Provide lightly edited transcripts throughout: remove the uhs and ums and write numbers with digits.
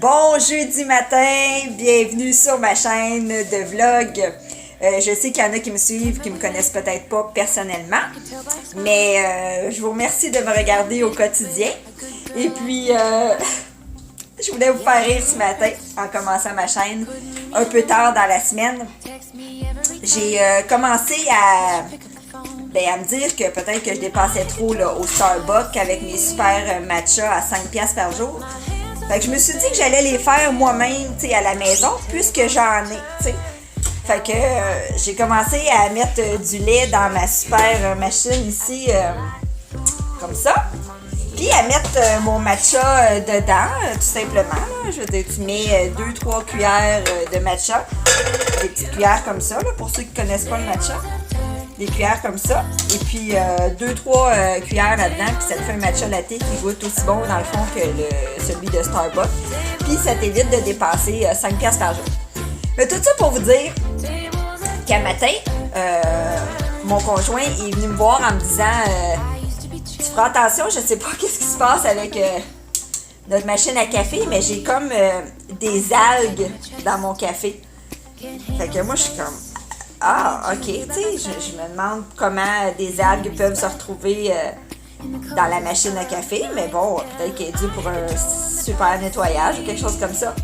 Bon jeudi matin, bienvenue sur ma chaîne de vlog. Je sais qu'il y en a qui me suivent, qui me connaissent peut-être pas personnellement, mais je vous remercie de me regarder au quotidien. Et puis, je voulais vous faire rire ce matin en commençant ma chaîne, un peu tard dans la semaine. J'ai commencé à me dire que peut-être que je dépassais trop là, au Starbucks avec mes super matchas à 5$ par jour. Fait que je me suis dit que j'allais les faire moi-même, tu sais, à la maison, puisque j'en ai, tu sais. Fait que j'ai commencé à mettre du lait dans ma super machine ici, comme ça. Puis à mettre mon matcha dedans, tout simplement. Là. Je veux dire, tu mets 2-3 cuillères de matcha. Des petites cuillères comme ça, là, pour ceux qui ne connaissent pas le matcha. Des cuillères comme ça. Et puis 2-3 cuillères là-dedans. Puis ça te fait un matcha latte qui goûte aussi bon dans le fond que celui de Starbucks. Puis ça t'évite de dépasser 5$ par jour. Mais tout ça pour vous dire qu'un matin, mon conjoint est venu me voir en me disant tu feras attention, je sais pas qu'est-ce qui se passe avec notre machine à café, mais j'ai comme des algues dans mon café. Fait que moi je suis comme ah, ok, tu sais, je me demande comment des algues peuvent se retrouver dans la machine à café, mais bon, peut-être qu'elle est due pour un super nettoyage ou quelque chose comme ça.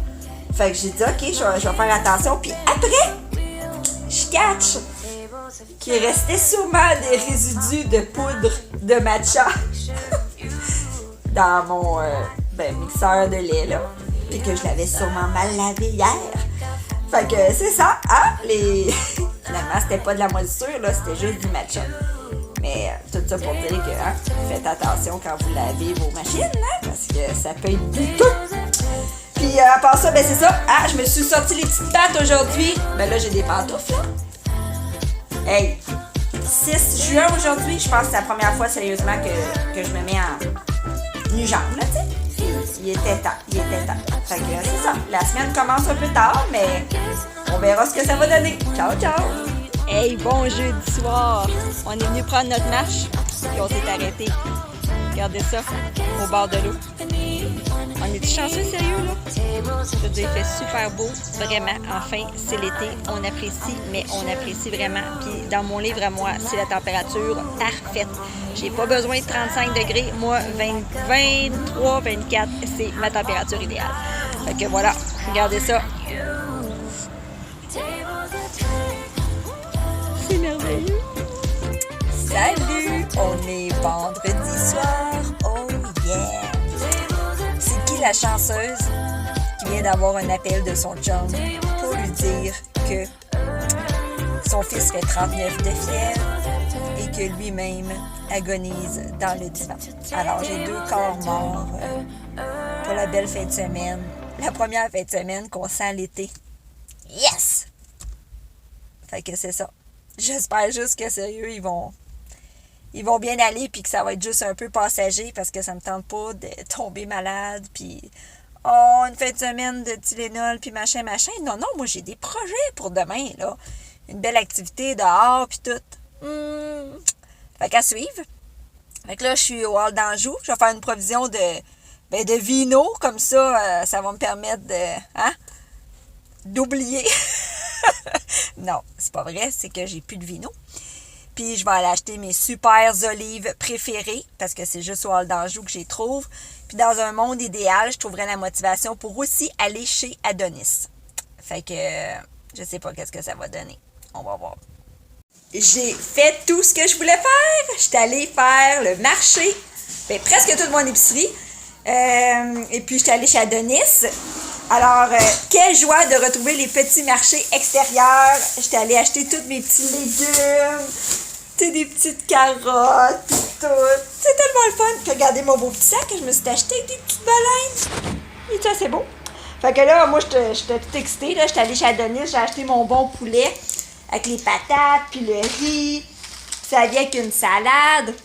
Fait que j'ai dit, ok, je vais faire attention, puis après, je catch qu'il restait sûrement des résidus de poudre de matcha dans mon mixeur de lait, là, puis que je l'avais sûrement mal lavé hier. Fait que c'est ça, hein, finalement, c'était pas de la moisissure, là, c'était juste du matcha. Mais tout ça pour dire que, hein, faites attention quand vous lavez vos machines, hein, parce que ça peut être douteux. Puis à part ça, c'est ça, ah, je me suis sorti les petites pattes aujourd'hui. Là, j'ai des pantoufles, là. Hey, 6 juin aujourd'hui, je pense que c'est la première fois, sérieusement, que je me mets en nu-jambe, là, tu sais. Il était temps. Fait que c'est ça. La semaine commence un peu tard, mais on verra ce que ça va donner. Ciao, ciao! Hey, bon jeudi soir! On est venu prendre notre marche, puis on s'est arrêté. Regardez ça, au bord de l'eau. On est-tu chanceux, sérieux, là? Je veux dire, il fait super beau, vraiment. Enfin, c'est l'été, on apprécie, mais on apprécie vraiment. Puis dans mon livre à moi, c'est la température parfaite. J'ai pas besoin de 35 degrés. Moi, 23, 24, c'est ma température idéale. Fait que voilà, regardez ça. C'est merveilleux. Salut! On est vendredi soir. Oh yeah! C'est qui la chanceuse qui vient d'avoir un appel de son chum pour lui dire que son fils fait 39 de fièvre et que lui-même agonise dans le divan. Alors, j'ai 2 corps morts pour la belle fin de semaine. La première fin de semaine qu'on sent l'été. Yes! Fait que c'est ça. J'espère juste que, sérieux, ils vont bien aller puis que ça va être juste un peu passager parce que ça me tente pas de tomber malade puis une fin de semaine de Tylenol puis machin. Non, moi j'ai des projets pour demain, là. Une belle activité dehors puis tout. Fait qu'à suivre. Fait que là, je suis au Hall d'Anjou. Je vais faire une provision de vino. Comme ça, ça va me permettre d'oublier. Non, c'est pas vrai. C'est que j'ai plus de vino. Puis je vais aller acheter mes super olives préférées parce que c'est juste au Hall d'Anjou que j'y trouve. Puis dans un monde idéal, je trouverais la motivation pour aussi aller chez Adonis. Fait que je sais pas qu'est-ce que ça va donner. On va voir. J'ai fait tout ce que je voulais faire. J'étais allée faire le marché. Presque toute mon épicerie. Et puis j'étais allée chez Adonis. Alors, quelle joie de retrouver les petits marchés extérieurs. J'étais allée acheter tous mes petits légumes, tu sais, des petites carottes, pis tout. C'est tellement le fun. Puis regardez mon beau petit sac que je me suis acheté avec des petites baleines. Il est assez beau. Fait que là, moi, j'étais toute excitée. Là, j'étais allée chez Adonis, j'ai acheté mon bon poulet avec les patates, puis le riz. Ça vient avec une salade.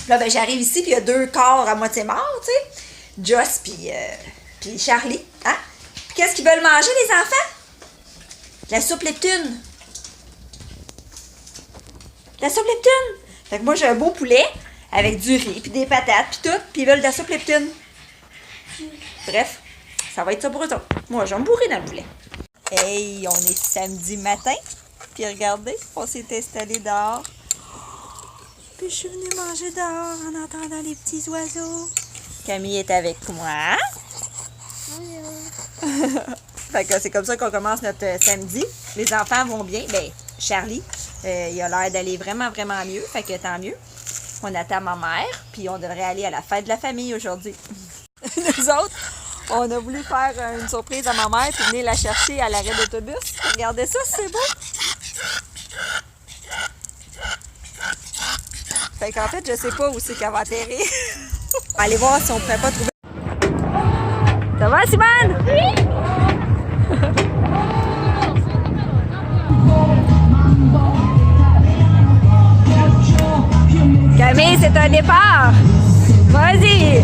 Là, j'arrive ici, puis il y a 2 corps à moitié morts, tu sais. Joss, puis Charlie, hein? Puis qu'est-ce qu'ils veulent manger, les enfants? De la soupe Leptune. De la soupe Leptune. Fait que moi, j'ai un beau poulet avec du riz, puis des patates, puis tout, puis ils veulent de la soupe Leptune. Bref, ça va être ça pour eux autres. Moi, je vais me bourrer dans le poulet. Hey, on est samedi matin. Puis regardez, on s'est installé dehors. Puis je suis venue manger dehors en entendant les petits oiseaux. Camille est avec moi. Fait que c'est comme ça qu'on commence notre samedi. Les enfants vont bien. Ben, Charlie, il a l'air d'aller vraiment, vraiment mieux. Fait que tant mieux. On attend ma mère, puis on devrait aller à la fête de la famille aujourd'hui. Nous autres, on a voulu faire une surprise à ma mère, puis venir la chercher à l'arrêt d'autobus. Regardez ça, c'est beau! Fait qu'en fait, je sais pas où c'est qu'elle va atterrir. Allez voir si on pourrait pas trouver. Ça va, Simone? Oui! Camille, c'est un départ! Vas-y!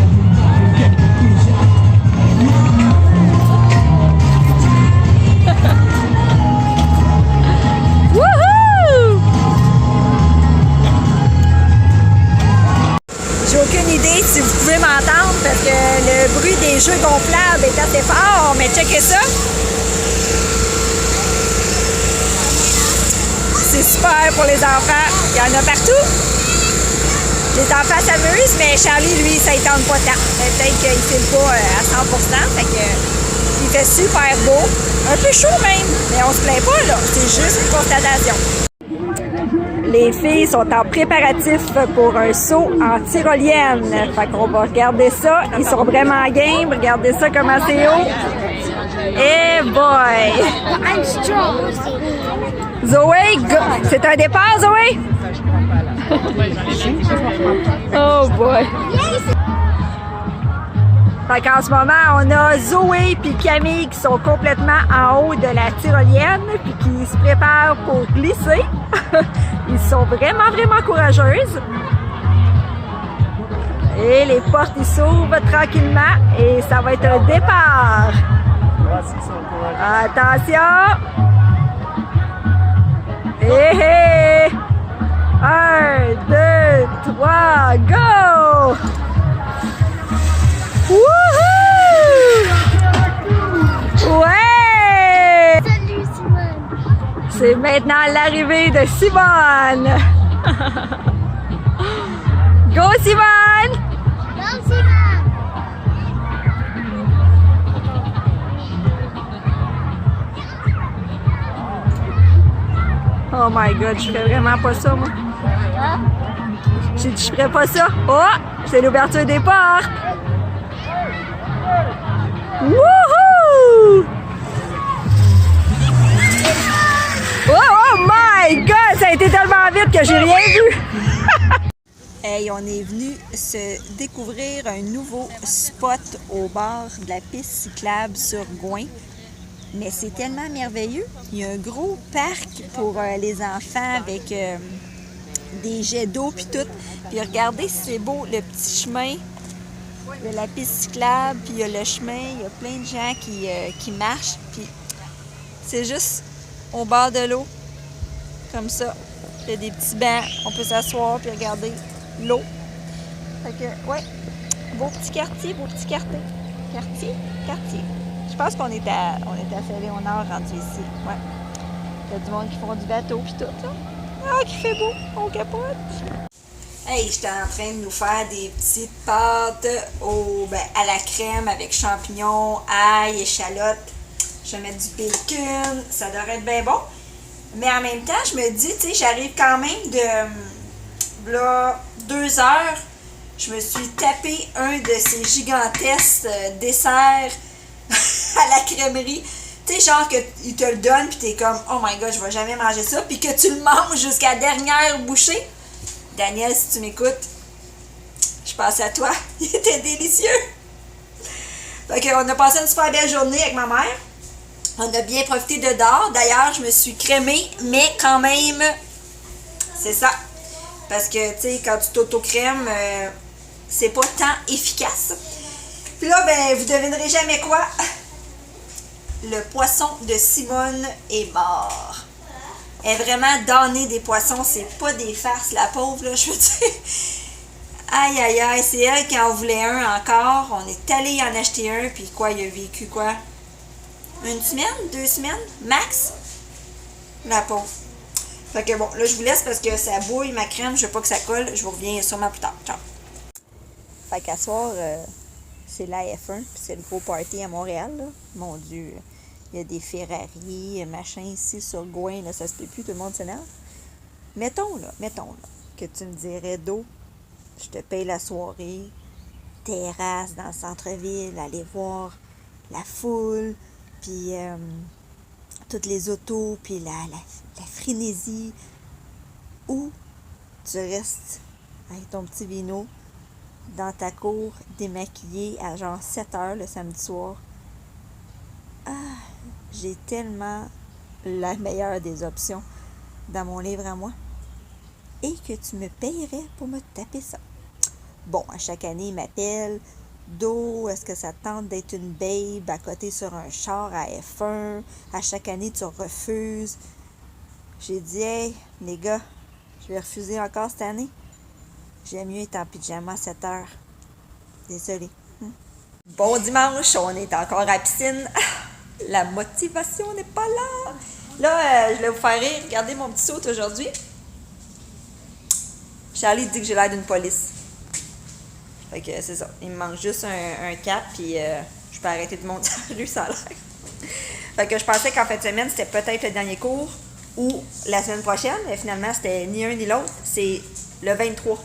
Wouhou! J'ai aucune idée si vous pouvez m'entendre parce que le bruit des jeux gonflables est assez fort, mais checkez ça! C'est super pour les enfants. Il y en a partout. Les enfants s'amusent, mais Charlie, lui, ça ne tente pas tant. Peut-être qu'il ne filme pas à 100%. Fait que, il fait super beau. Un peu chaud même, mais on se plaint pas, là. C'est juste une constatation. Les filles sont en préparatif pour un saut en tyrolienne. Fait qu'on va regarder ça. Ils sont vraiment game. Regardez ça comment c'est haut. Eh boy! I'm strong. Zoé, c'est un départ, Zoé? Oh boy! Fait qu'en ce moment, on a Zoé et Camille qui sont complètement en haut de la tyrolienne puis qui se préparent pour glisser. Ils sont vraiment, vraiment courageuses. Et les portes, ils s'ouvrent tranquillement et ça va être un départ. Attention! Hé hé! 1, 2, 3, go! Wouhou! Ouais! Salut Simone. C'est maintenant l'arrivée de Simone! Go Simone! Go Simone. Oh my god, je ferais vraiment pas ça, moi. J'ai dit, je ferais pas ça. Oh! C'est l'ouverture des portes! Wouhou! Oh my god! Ça a été tellement vite que j'ai rien vu! Hey, on est venu se découvrir un nouveau spot au bord de la piste cyclable sur Gouin. Mais c'est tellement merveilleux. Il y a un gros parc pour les enfants avec des jets d'eau puis tout. Puis regardez si c'est beau, le petit chemin. Il y a la piste cyclable, puis il y a le chemin. Il y a plein de gens qui marchent. Puis c'est juste au bord de l'eau, comme ça. Il y a des petits bancs, on peut s'asseoir puis regarder l'eau. Fait que, ouais, beau petit quartier, beau petit quartier. Quartier. Je pense qu'on est à Saint-Léonard rendu ici. Ouais. Il y a du monde qui font du bateau puis tout, là. Ah, qui fait beau, on capote. Hey, j'étais en train de nous faire des petites pâtes à la crème avec champignons, ail, échalotes. Je vais mettre du bacon, ça devrait être bien bon. Mais en même temps, je me dis, tu sais, j'arrive quand même de là, 2 heures. Je me suis tapé un de ces gigantesques desserts à la crèmerie. Tu sais, genre qu'ils te le donnent, puis t'es comme, oh my god, je vais jamais manger ça, puis que tu le manges jusqu'à la dernière bouchée. Daniel, si tu m'écoutes, je pense à toi. Il était délicieux. Fait qu'on a passé une super belle journée avec ma mère. On a bien profité de dehors. D'ailleurs, je me suis crémée, mais quand même, c'est ça. Parce que, tu sais, quand tu t'auto-crèmes, c'est pas tant efficace. Puis là, ben, vous devinerez jamais quoi. Le poisson de Simone est mort. Elle est vraiment damnée des poissons. C'est pas des farces, la pauvre, là, je veux dire. Aïe, aïe, aïe, c'est elle qui en voulait un encore. On est allé en acheter un, puis quoi, il a vécu quoi? Une semaine? 2 semaines? Max? La pauvre. Fait que bon, là, je vous laisse parce que ça bouille ma crème, je veux pas que ça colle. Je vous reviens sûrement plus tard. Ciao. Fait qu'à soir, c'est la F1, puis c'est le gros party à Montréal, là. Mon Dieu, il y a des Ferrari, machin ici sur Gouin, là, ça se peut plus, tout le monde s'énerve. Mettons là, que tu me dirais d'eau, je te paye la soirée, terrasse dans le centre-ville, aller voir la foule, puis toutes les autos, puis la frénésie, ou tu restes avec ton petit vino dans ta cour, démaquillée à genre 7 heures le samedi soir. Ah, j'ai tellement la meilleure des options dans mon livre à moi. Et que tu me payerais pour me taper ça. Bon, à chaque année, il m'appelle. Do, est-ce que ça te tente d'être une babe à côté sur un char à F1? À chaque année, tu refuses. J'ai dit, hey, les gars, je vais refuser encore cette année. J'aime mieux être en pyjama à 7 heures. Désolée. Bon dimanche, on est encore à la piscine. La motivation n'est pas là. Là, je vais vous faire rire. Regardez mon petit saut aujourd'hui. Charlie dit que j'ai l'air d'une police. Fait que c'est ça. Il me manque juste un cap, puis je peux arrêter de monter la rue, ça a l'air. Fait que je pensais qu'en fin de semaine, c'était peut-être le dernier cours ou la semaine prochaine, mais finalement, c'était ni un ni l'autre. C'est le 23.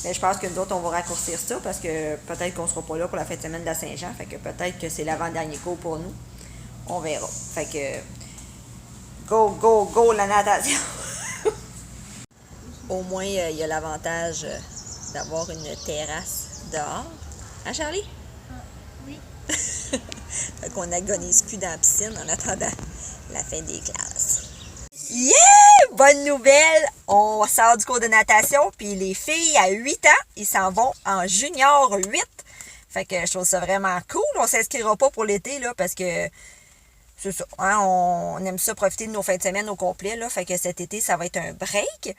Mais je pense que nous autres, on va raccourcir ça parce que peut-être qu'on ne sera pas là pour la fin de semaine de la Saint-Jean. Fait que peut-être que c'est l'avant-dernier cours pour nous. On verra. Fait que go, go, go la natation! Au moins, il y a l'avantage d'avoir une terrasse dehors. Hein, Charlie? Oui. Fait qu'on agonise plus dans la piscine en attendant la fin des classes. Yeah! Bonne nouvelle! On sort du cours de natation, puis les filles à 8 ans, ils s'en vont en junior 8. Fait que je trouve ça vraiment cool. On s'inscrira pas pour l'été, là, parce que c'est ça. Hein, on aime ça profiter de nos fins de semaine au complet, là. Fait que cet été, ça va être un break.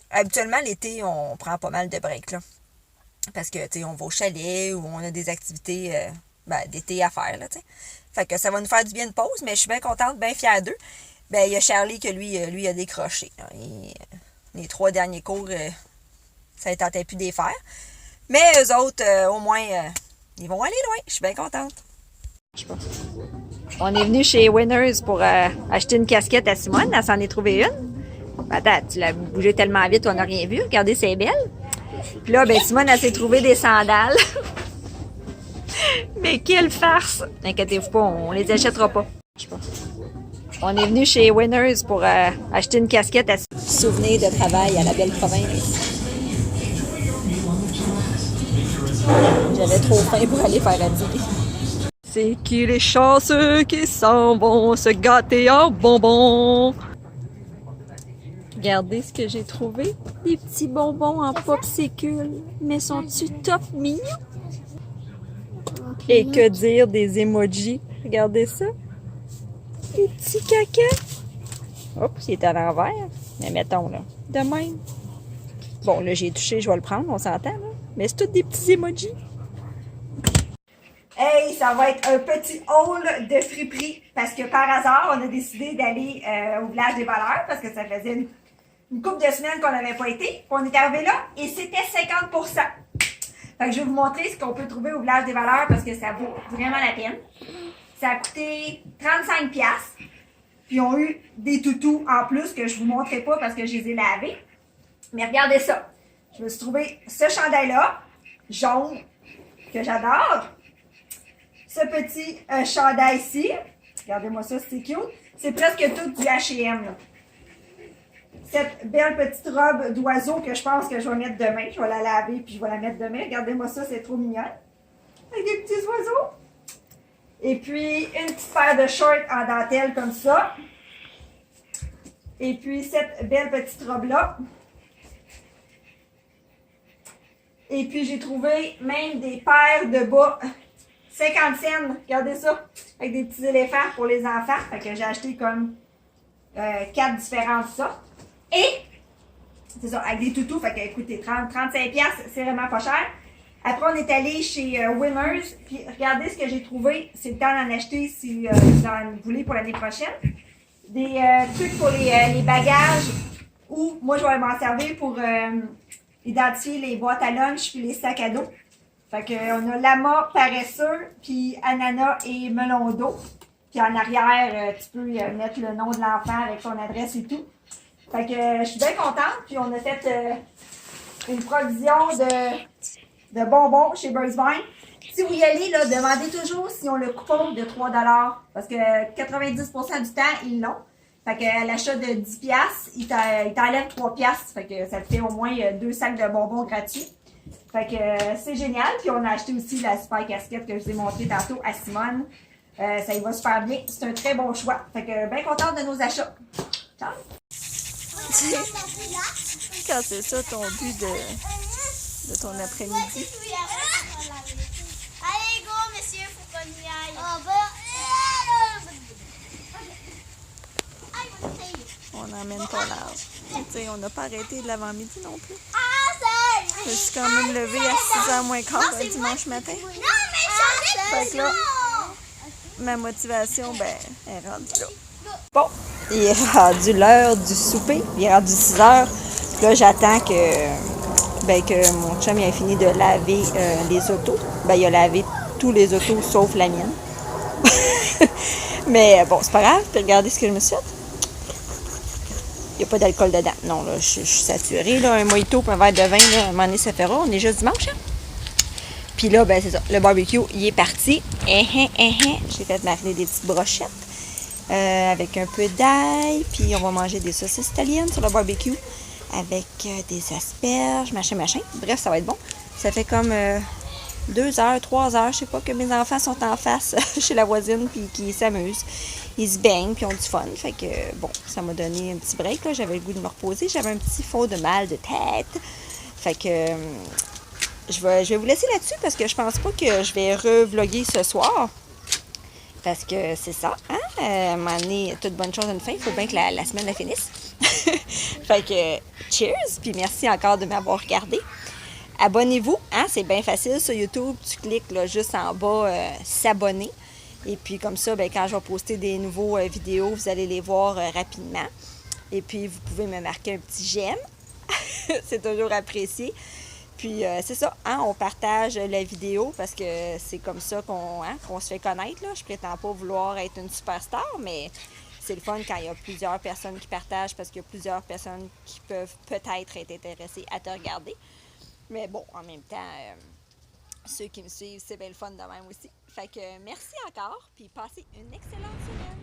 Habituellement, l'été, on prend pas mal de breaks, là. Parce que, tu sais, on va au chalet ou on a des activités d'été à faire, là, tu sais. Fait que ça va nous faire du bien de pause, mais je suis bien contente, bien fière d'eux. Ben, il y a Charlie que lui a décroché. Hein. Les 3 derniers cours, ça ne tentait plus de les faire. Mais eux autres, au moins, ils vont aller loin. Je suis bien contente. Je sais pas. On est venu chez Winners pour acheter une casquette à Simone. Elle s'en est trouvée une. Attends, tu l'as bougé tellement vite, on n'a rien vu. Regardez, c'est belle. Puis là, ben, Simone, elle s'est trouvée des sandales. Mais quelle farce! Inquiétez-vous pas, on les achètera pas. Je sais pas. On est venu chez Winners pour acheter une casquette à souvenir de travail à la belle province. J'avais trop faim pour aller faire à dîner. C'est qui les chanceux qui s'en vont se gâter en bonbons? Regardez ce que j'ai trouvé. Des petits bonbons en popsicle. Mais sont-tu top mignons? Et que dire des emojis? Regardez ça. Des petits caca. Oups, il est à l'envers. Mais mettons, là, de même. Bon, là, j'ai touché, je vais le prendre, on s'entend, là. Mais c'est tous des petits emojis. Hey, ça va être un petit haul de friperie. Parce que par hasard, on a décidé d'aller au village des valeurs. Parce que ça faisait une couple de semaines qu'on n'avait pas été. On est arrivé là et c'était 50%. Fait que je vais vous montrer ce qu'on peut trouver au village des valeurs parce que ça vaut vraiment la peine. Ça a coûté 35$. Puis ils ont eu des toutous en plus que je ne vous montrerai pas parce que je les ai lavés. Mais regardez ça. Je me suis trouvé ce chandail-là, jaune, que j'adore. Ce petit chandail-ci. Regardez-moi ça, c'est cute. C'est presque tout du H&M, là. Cette belle petite robe d'oiseau que je pense que je vais mettre demain. Je vais la laver puis je vais la mettre demain. Regardez-moi ça, c'est trop mignon. Avec des petits oiseaux. Et puis, une petite paire de shorts en dentelle comme ça. Et puis, cette belle petite robe-là. Et puis, j'ai trouvé même des paires de bas 50 cents. Regardez ça. Avec des petits éléphants pour les enfants. Fait que j'ai acheté comme 4 différentes sortes. Et C'est ça, avec des toutous, fait que écoutez, 35$, c'est vraiment pas cher. Après, on est allé chez Winners, puis regardez ce que j'ai trouvé. C'est le temps d'en acheter si vous en voulez pour l'année prochaine. Des trucs pour les bagages, ou moi je vais m'en servir pour identifier les boîtes à lunch puis les sacs à dos. Fait que on a lama paresseux, puis ananas et melon d'eau. Puis en arrière, tu peux mettre le nom de l'enfant avec son adresse et tout. Fait que je suis bien contente. Puis on a fait une provision de bonbons chez Birds Vine. Si vous y allez, là, demandez toujours s'ils ont le coupon de 3$. Parce que 90% du temps, ils l'ont. Fait qu'à l'achat de 10$, ils t'enlèvent 3$. Fait que ça te fait au moins 2 sacs de bonbons gratuits. Fait que c'est génial. Puis on a acheté aussi la super casquette que je vous ai montré tantôt à Simone. Ça y va super bien. C'est un très bon choix. Fait que bien contente de nos achats. Ciao! Quand c'est ça ton but de ton après-midi. Allez, go, monsieur, faut qu'on y aille. On n'emmène pas large. Tu sais, on n'a pas arrêté de l'avant-midi non plus. Ah, Je me suis quand même levée à 6h moins quart un dimanche matin. non, mais Fait que là, ma motivation, ben, est rendue là. Bon, il est rendu l'heure du souper. Il est rendu 6h. Là, j'attends que mon chum il a fini de laver les autos. Ben, il a lavé tous les autos sauf la mienne. Mais bon, c'est pas grave. Puis regardez ce que je me suis fait. Il n'y a pas d'alcool dedans. Non, là, je suis saturée. Là, un mojito et un verre de vin, là, à un moment donné, ça fera. On est juste dimanche, hein? Puis là, ben c'est ça. Le barbecue, il est parti. J'ai fait mariner des petites brochettes avec un peu d'ail. Puis on va manger des saucisses italiennes sur le barbecue avec des asperges, machin. Bref, ça va être bon. Ça fait comme 2 heures, 3 heures, je sais pas, que mes enfants sont en face chez la voisine puis qu'ils s'amusent. Ils se baignent puis ont du fun. Fait que, bon, ça m'a donné un petit break, là. J'avais le goût de me reposer. J'avais un petit fond de mal de tête. Fait que, je vais vous laisser là-dessus parce que je pense pas que je vais revlogger ce soir. Parce que c'est ça, hein? À un moment donné, toute bonne chose a une fin. Il faut bien que la semaine la finisse. Fait que, cheers! Puis merci encore de m'avoir regardé. Abonnez-vous, hein? C'est bien facile sur YouTube. Tu cliques là, juste en bas, s'abonner. Et puis comme ça, ben, quand je vais poster des nouveaux vidéos, vous allez les voir rapidement. Et puis vous pouvez me marquer un petit j'aime. C'est toujours apprécié. Puis c'est ça, hein, on partage la vidéo parce que c'est comme ça qu'on se fait connaître. Là. Je prétends pas vouloir être une superstar, mais c'est le fun quand il y a plusieurs personnes qui partagent parce qu'il y a plusieurs personnes qui peuvent peut-être être intéressées à te regarder. Mais bon, en même temps, ceux qui me suivent, c'est bien le fun de même aussi. Fait que merci encore, puis passez une excellente semaine.